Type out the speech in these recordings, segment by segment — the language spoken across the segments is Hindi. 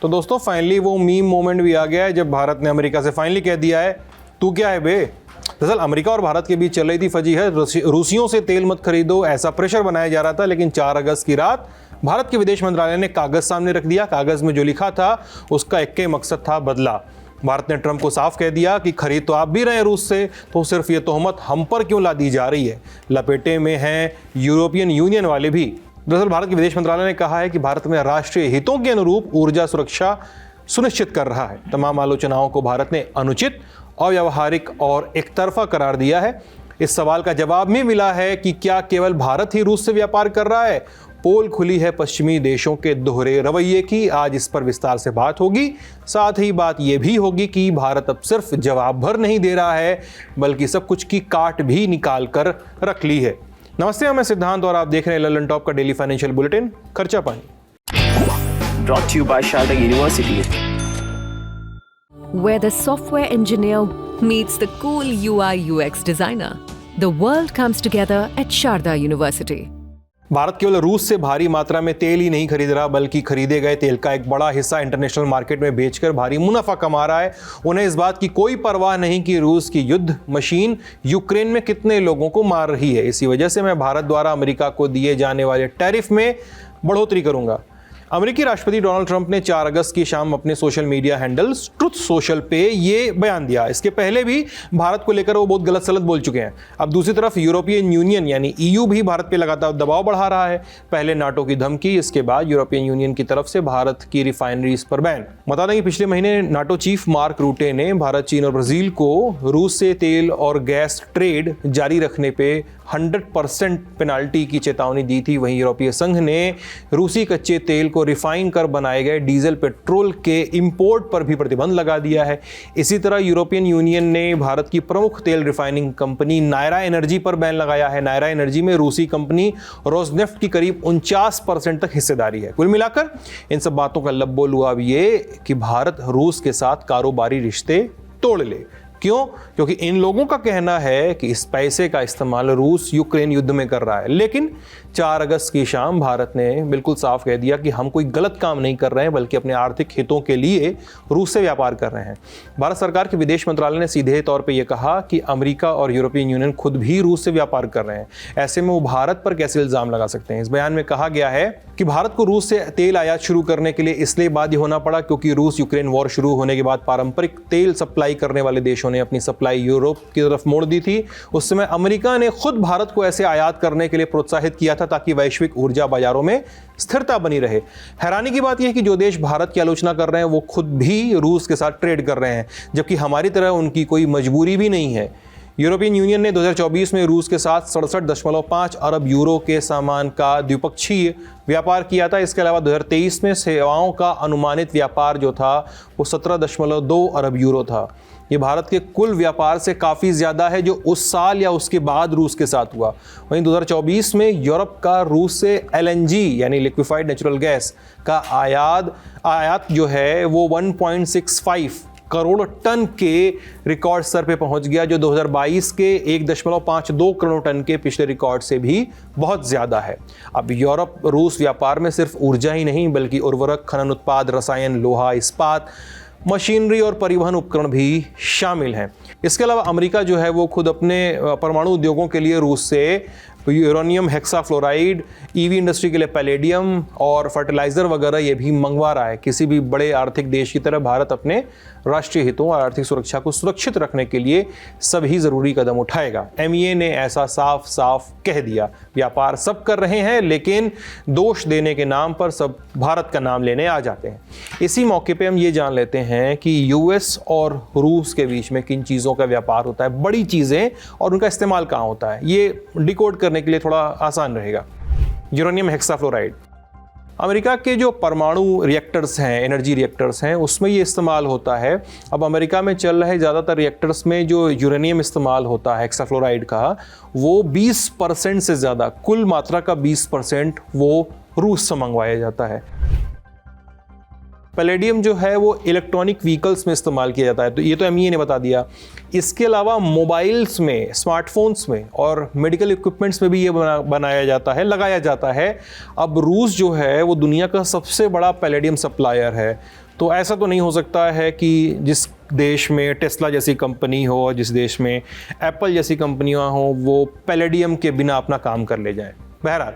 तो दोस्तों फाइनली वो मीम मोमेंट भी आ गया है जब भारत ने अमेरिका से फाइनली कह दिया है तू क्या है बे। दरअसल अमेरिका और भारत के बीच चल रही थी फजी है रूसियों से तेल मत खरीदो, ऐसा प्रेशर बनाया जा रहा था। लेकिन 4 अगस्त की रात भारत के विदेश मंत्रालय ने कागज सामने रख दिया। कागज में जो लिखा था उसका एक ही मकसद था, बदला। भारत ने ट्रंप को साफ कह दिया कि खरीद तो आप भी रहे हैं रूस से, तो सिर्फ ये तोहमत हम पर क्यों ला दी जा रही है। लपेटे में हैं यूरोपियन यूनियन वाले भी। दरअसल भारत के विदेश मंत्रालय ने कहा है कि भारत में राष्ट्रीय हितों के अनुरूप ऊर्जा सुरक्षा सुनिश्चित कर रहा है। तमाम आलोचनाओं को भारत ने अनुचित, अव्यावहारिक और एकतरफा करार दिया है। इस सवाल का जवाब भी मिला है कि क्या केवल भारत ही रूस से व्यापार कर रहा है। पोल खुली है पश्चिमी देशों के दोहरे रवैये की। आज इस पर विस्तार से बात होगी। साथ ही बात यह भी होगी कि भारत अब सिर्फ जवाब भर नहीं दे रहा है बल्कि सब कुछ की काट भी निकाल कर रख ली है। नमस्ते, मैं सिद्धांत और आप देख रहे हैं ललन टॉप का डेली फाइनेंशियल बुलेटिन खर्चा पानी। Brought to you by Sharda University, where the software engineer meets the cool UI UX designer. The world comes together at Sharda University. Bharat केवल रूस से भारी मात्रा में तेल ही नहीं खरीद रहा बल्कि खरीदे गए तेल का एक बड़ा हिस्सा इंटरनेशनल मार्केट में बेचकर भारी मुनाफा कमा रहा है। उन्हें इस बात की कोई परवाह नहीं कि रूस की युद्ध मशीन यूक्रेन में कितने लोगों को मार रही है। इसी वजह से मैं भारत द्वारा अमेरिका को दिए जाने वाले टैरिफ में बढ़ोतरी करूंगा। अमेरिकी राष्ट्रपति डोनाल्ड ट्रंप ने 4 अगस्त की शाम अपने social media handle truth social पे ये बयान दिया। इसके पहले भी भारत को लेकर वो बहुत गलत सलत बोल चुके हैं। अब दूसरी तरफ यूरोपियन यूनियन यानी ईयू भी भारत पे लगातार दबाव बढ़ा रहा है। पहले नाटो की धमकी, इसके बाद यूरोपियन यूनियन की तरफ से भारत की रिफाइनरीज पर बैन। बता दें कि पिछले महीने नाटो चीफ मार्क रूटे ने भारत, चीन और ब्राजील को रूस से तेल और गैस ट्रेड जारी रखने पे 100% पेनाल्टी की चेतावनी दी थी। वहीं यूरोपीय संघ ने रूसी कच्चे तेल को रिफाइन कर बनाए गए डीजल पेट्रोल के इंपोर्ट पर भी प्रतिबंध लगा दिया है। इसी तरह यूरोपियन यूनियन ने भारत की प्रमुख तेल रिफाइनिंग कंपनी नायरा एनर्जी पर बैन लगाया है। नायरा एनर्जी में रूसी कंपनी रोजनेफ्ट की करीब 49% तक हिस्सेदारी है। कुल मिलाकर इन सब बातों का लबोलुआ अब ये कि भारत रूस के साथ कारोबारी रिश्ते तोड़ ले। क्यों? क्योंकि इन लोगों का कहना है कि इस पैसे का इस्तेमाल रूस यूक्रेन युद्ध में कर रहा है। लेकिन 4 अगस्त की शाम भारत ने बिल्कुल साफ कह दिया कि हम कोई गलत काम नहीं कर रहे हैं बल्कि अपने आर्थिक हितों के लिए रूस से व्यापार कर रहे हैं। भारत सरकार के विदेश मंत्रालय ने सीधे तौर पे ये कहा कि अमेरिका और यूरोपियन यूनियन खुद भी रूस से व्यापार कर रहे हैं। ऐसे में वो भारत पर कैसे इल्जाम लगा सकते हैं। इस बयान में कहा गया है कि भारत को रूस से तेल आयात शुरू करने के लिए इसलिए बाध्य होना पड़ा क्योंकि रूस यूक्रेन वॉर शुरू होने के बाद पारंपरिक तेल सप्लाई करने वाले देशों ने अपनी सप्लाई यूरोप की तरफ मोड़ दी थी। उस समय अमेरिका ने खुद भारत को ऐसे आयात करने के लिए प्रोत्साहित किया था ताकि वैश्विक ऊर्जा बाजारों में स्थिरता बनी रहे। हैरानी की बात यह है कि जो देश भारत की आलोचना कर रहे हैं वो खुद भी रूस के साथ ट्रेड कर रहे हैं, जबकि हमारी तरह उनकी कोई मजबूरी भी नहीं है। यूरोपियन यूनियन ने 2024 में रूस के साथ 67.5 अरब यूरो के सामान का द्विपक्षीय व्यापार किया था। इसके अलावा 2023 में सेवाओं का अनुमानित व्यापार जो था वो 17.2 अरब यूरो था। ये भारत के कुल व्यापार से काफ़ी ज़्यादा है जो उस साल या उसके बाद रूस के साथ हुआ। वहीं 2024 में यूरोप का रूस से LNG यानी लिक्विफाइड नेचुरल गैस का आयात जो है वो 1.65 करोड़ टन के रिकॉर्ड स्तर पे पहुंच गया, जो 2022 के 1.52 करोड़ टन के पिछले रिकॉर्ड से भी बहुत ज़्यादा है। अब यूरोप रूस व्यापार में सिर्फ ऊर्जा ही नहीं बल्कि उर्वरक, खनन उत्पाद, रसायन, लोहा, इस्पात, मशीनरी और परिवहन उपकरण भी शामिल हैं। इसके अलावा अमेरिका जो है वो खुद अपने परमाणु उद्योगों के लिए रूस से यूरेनियम हेक्साफ्लोराइड, ईवी इंडस्ट्री के लिए पैलेडियम और फर्टिलाइज़र वगैरह ये भी मंगवा रहा है। किसी भी बड़े आर्थिक देश की तरह भारत अपने राष्ट्रीय हितों और आर्थिक सुरक्षा को सुरक्षित रखने के लिए सभी ज़रूरी कदम उठाएगा। MEA ने ऐसा साफ साफ कह दिया। व्यापार सब कर रहे हैं लेकिन दोष देने के नाम पर सब भारत का नाम लेने आ जाते हैं। इसी मौके पे हम ये जान लेते हैं कि US और रूस के बीच में किन चीज़ों का व्यापार होता है, बड़ी चीज़ें, और उनका इस्तेमाल कहाँ होता है। ये डिकोड करने के लिए थोड़ा आसान रहेगा। यूरेनियम हेक्साफ्लोराइड अमेरिका के जो परमाणु रिएक्टर्स हैं, एनर्जी रिएक्टर्स हैं, उसमें ये इस्तेमाल होता है। अब अमेरिका में चल रहे ज़्यादातर रिएक्टर्स में जो यूरेनियम इस्तेमाल होता है हेक्साफ्लोराइड का, वो 20% से ज़्यादा, कुल मात्रा का 20% वो रूस से मंगवाया जाता है। पैलेडियम जो है वो इलेक्ट्रॉनिक व्हीकल्स में इस्तेमाल किया जाता है, तो ये तो MEA ने बता दिया। इसके अलावा मोबाइल्स में, स्मार्टफोन्स में और मेडिकल इक्विपमेंट्स में भी ये बनाया जाता है, लगाया जाता है। अब रूस जो है वो दुनिया का सबसे बड़ा पैलेडियम सप्लायर है, तो ऐसा तो नहीं हो सकता है कि जिस देश में टेस्ला जैसी कंपनी हो और जिस देश में एप्पल जैसी कंपनियां हो वो पैलेडियम के बिना अपना काम कर ले जाएं। बहरहाल,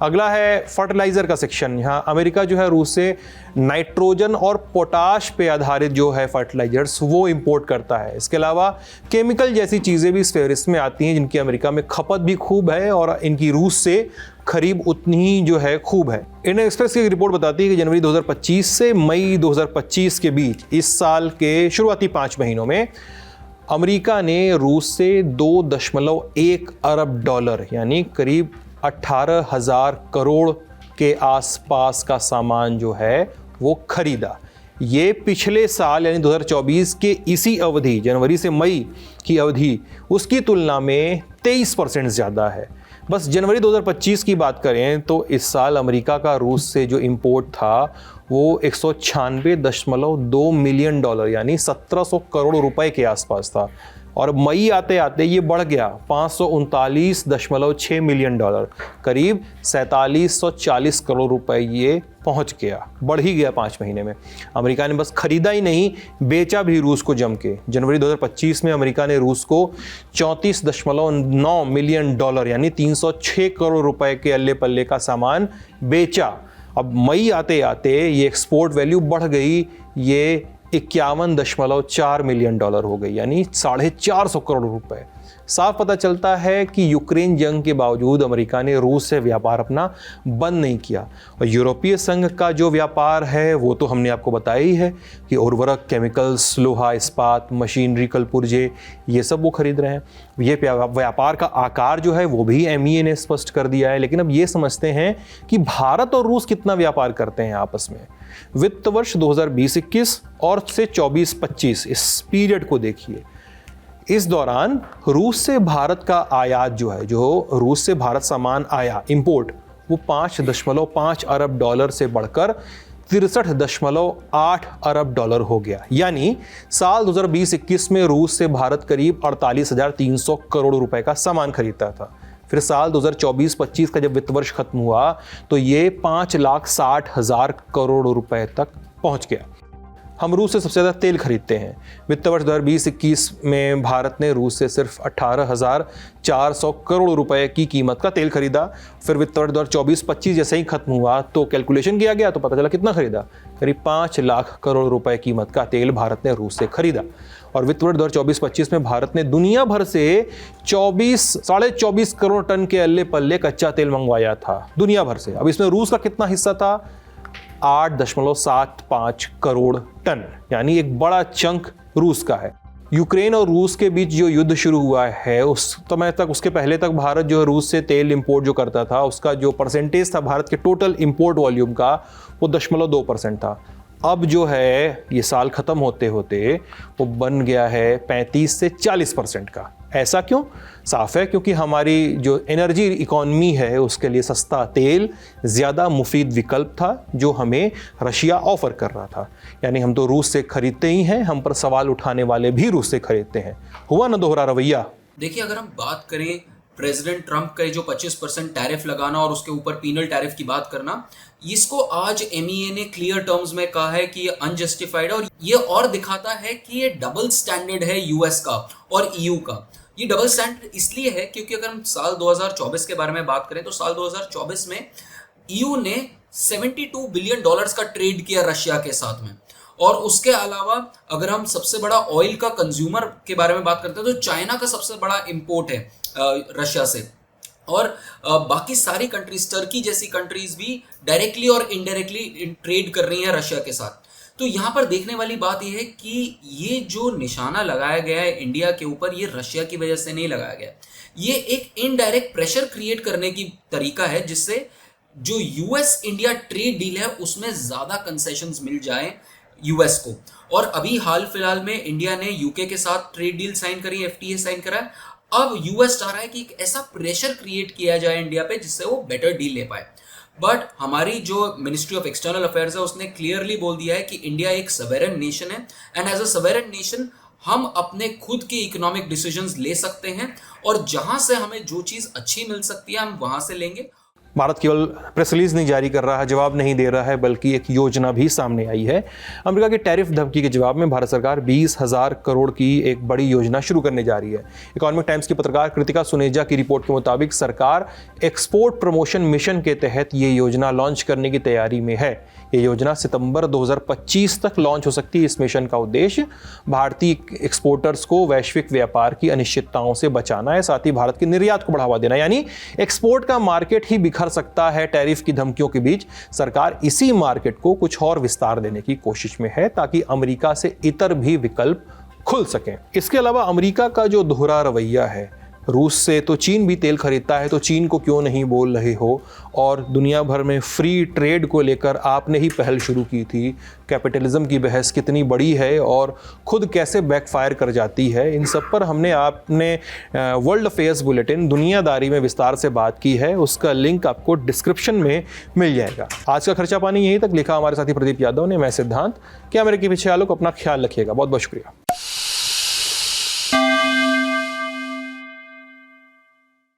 अगला है फर्टिलाइज़र का सेक्शन। यहाँ अमेरिका जो है रूस से नाइट्रोजन और पोटाश पे आधारित जो है फर्टिलाइजर्स वो इंपोर्ट करता है। इसके अलावा केमिकल जैसी चीज़ें भी इस फेहरिस्त में आती हैं जिनकी अमेरिका में खपत भी खूब है और इनकी रूस से खरीद उतनी ही जो है खूब है। इंडियन एक्सप्रेस की एक रिपोर्ट बताती है कि जनवरी 2025 से मई 2025 के बीच इस साल के शुरुआती 5 महीनों में अमेरिका ने रूस से 2.1 अरब डॉलर यानी करीब 18,000 करोड़ के आसपास का सामान जो है वो खरीदा। ये पिछले साल यानी 2024 के इसी अवधि जनवरी से मई की अवधि उसकी तुलना में 23% ज़्यादा है। बस जनवरी 2025 की बात करें तो इस साल अमेरिका का रूस से जो इंपोर्ट था वो 196.2 मिलियन डॉलर यानी 1700 करोड़ रुपए के आसपास था और मई आते आते ये बढ़ गया 539.6 मिलियन डॉलर, करीब 4740 करोड़ रुपए ये पहुंच गया, बढ़ ही गया 5 महीने में। अमेरिका ने बस खरीदा ही नहीं, बेचा भी रूस को जम के। जनवरी 2025 में अमेरिका ने रूस को 34.9 मिलियन डॉलर यानी 306 करोड़ रुपए के अल्ले पल्ले का सामान बेचा। अब मई आते आते ये एक्सपोर्ट वैल्यू बढ़ गई, ये 51.4 मिलियन डॉलर हो गई यानी 450 करोड़ रुपए। साफ पता चलता है कि यूक्रेन जंग के बावजूद अमेरिका ने रूस से व्यापार अपना बंद नहीं किया और यूरोपीय संघ का जो व्यापार है वो तो हमने आपको बताया ही है कि उर्वरक, केमिकल्स, लोहा, इस्पात, मशीनरी, कल पुर्जे ये सब वो खरीद रहे हैं। ये व्यापार का आकार जो है वो भी MEA ने स्पष्ट कर दिया है। लेकिन अब ये समझते हैं कि भारत और रूस कितना व्यापार करते हैं आपस में। वित्त वर्ष 2020-21 और से 24-25 इस पीरियड को देखिए। इस दौरान रूस से भारत का आयात जो है, जो रूस से भारत सामान आया इंपोर्ट, वो 5.5 अरब डॉलर से बढ़कर 63.8 अरब डॉलर हो गया। यानी साल 2020-21 में रूस से भारत करीब 48,300 करोड़ रुपए का सामान खरीदता था। फिर साल 2024-25 का जब वित्त वर्ष खत्म हुआ तो ये 5,60,000 करोड़ रुपए तक पहुंच गया। हम रूस से सबसे ज़्यादा तेल खरीदते हैं। वित्त वर्ष 2020-21 में भारत ने रूस से सिर्फ 18,400 करोड़ रुपए की कीमत का तेल खरीदा। फिर वित्त वर्ष 2024-25 जैसे ही खत्म हुआ तो कैलकुलेशन किया गया तो पता चला कितना खरीदा, करीब 5 लाख करोड़ रुपए कीमत का तेल भारत ने रूस से खरीदा। और वित्त वर्ष 2024-25 में भारत ने दुनिया भर से 24 करोड़ टन के अल्ले पल्ले कच्चा तेल मंगवाया था दुनिया भर से। अब इसमें रूस का कितना हिस्सा था? 8.75 करोड़ टन, यानी एक बड़ा चंक रूस का है। यूक्रेन और रूस के बीच जो युद्ध शुरू हुआ है उस समय तक, उसके पहले तक भारत जो है रूस से तेल इंपोर्ट जो करता था उसका जो परसेंटेज था भारत के टोटल इंपोर्ट वॉल्यूम का वो 0.2% था। अब जो है ये साल खत्म होते होते वो बन गया है 35 से 40% का। ऐसा क्यों? साफ है क्योंकि हमारी जो एनर्जी इकोनॉमी है उसके लिए सस्ता तेल ज़्यादा मुफीद विकल्प था जो हमें रशिया ऑफर कर रहा था। यानी हम तो रूस से खरीदते ही हैं, हम पर सवाल उठाने वाले भी रूस से खरीदते हैं। हुआ ना दोहरा रवैया। देखिए, अगर हम बात करें प्रेसिडेंट ट्रंप का जो 25% टैरिफ लगाना और उसके ऊपर पीनल टैरिफ की बात करना, इसको आज MEA ने क्लियर टर्म्स में कहा है कि ये अनजस्टिफाइड है और ये और दिखाता है कि ये डबल स्टैंडर्ड है US का और EU का। ये डबल स्टैंडर्ड इसलिए है क्योंकि अगर हम साल 2024 के बारे में बात करें तो साल 2024 में EU ने 72 बिलियन डॉलर्स का ट्रेड किया रशिया के साथ में। और उसके अलावा अगर हम सबसे बड़ा ऑयल का कंज्यूमर के बारे में बात करते हैं तो चाइना का सबसे बड़ा इंपोर्ट है रशिया से। और बाकी सारी कंट्रीज, टर्की जैसी कंट्रीज भी डायरेक्टली और इनडायरेक्टली ट्रेड कर रही हैं रशिया के साथ। तो यहाँ पर देखने वाली बात यह है कि ये जो निशाना लगाया गया है इंडिया के ऊपर, ये रशिया की वजह से नहीं लगाया गया। ये एक इनडायरेक्ट प्रेशर क्रिएट करने की तरीका है जिससे जो US इंडिया ट्रेड डील है उसमें ज्यादा कंसेशंस मिल जाए US को। और अभी हाल फिलहाल में इंडिया ने UK के साथ ट्रेड डील साइन करी, FTA साइन करा है। अब US चाह रहा है कि एक ऐसा प्रेशर क्रिएट किया जाए इंडिया पे जिससे वो बेटर डील ले पाए। बट हमारी जो मिनिस्ट्री ऑफ एक्सटर्नल अफेयर्स है उसने क्लियरली बोल दिया है कि इंडिया एक सवेरन नेशन है एंड एज अ सवेरन नेशन हम अपने खुद के इकोनॉमिक डिसीजंस ले सकते हैं और जहां से हमें जो चीज अच्छी मिल सकती है हम वहां से लेंगे। भारत केवल प्रेस रिलीज नहीं जारी कर रहा है, जवाब नहीं दे रहा है, बल्कि एक योजना भी सामने आई है। अमेरिका की टैरिफ धमकी के जवाब में भारत सरकार 20,000 करोड़ की एक बड़ी योजना शुरू करने जा रही है। इकोनॉमिक टाइम्स की पत्रकार कृतिका सुनेजा की रिपोर्ट के मुताबिक सरकार एक्सपोर्ट प्रमोशन मिशन के तहत ये योजना लॉन्च करने की तैयारी में है। ये योजना सितंबर 2025 तक लॉन्च हो सकती है। इस मिशन का उद्देश्य भारतीय एक्सपोर्टर्स को वैश्विक व्यापार की अनिश्चितताओं से बचाना है, साथ ही भारत के निर्यात को बढ़ावा देना, यानी एक्सपोर्ट का मार्केट ही बिखर सकता है टैरिफ की धमकियों के बीच। सरकार इसी मार्केट को कुछ और विस्तार देने की कोशिश में है ताकि अमेरिका से इतर भी विकल्प खुल सकें। इसके अलावा अमेरिका का जो दोहरा रवैया है, रूस से तो चीन भी तेल खरीदता है, तो चीन को क्यों नहीं बोल रहे हो, और दुनिया भर में फ्री ट्रेड को लेकर आपने ही पहल शुरू की थी। कैपिटलिज्म की बहस कितनी बड़ी है और खुद कैसे बैकफायर कर जाती है, इन सब पर हमने आपने वर्ल्ड अफेयर्स बुलेटिन दुनियादारी में विस्तार से बात की है। उसका लिंक आपको डिस्क्रिप्शन में मिल जाएगा। आज का खर्चा पानी यहीं तक लिखा हमारे साथी प्रदीप यादव ने। मैं सिद्धांत, क्या मेरे के पीछे आलोक। अपना ख्याल रखिएगा। बहुत बहुत शुक्रिया।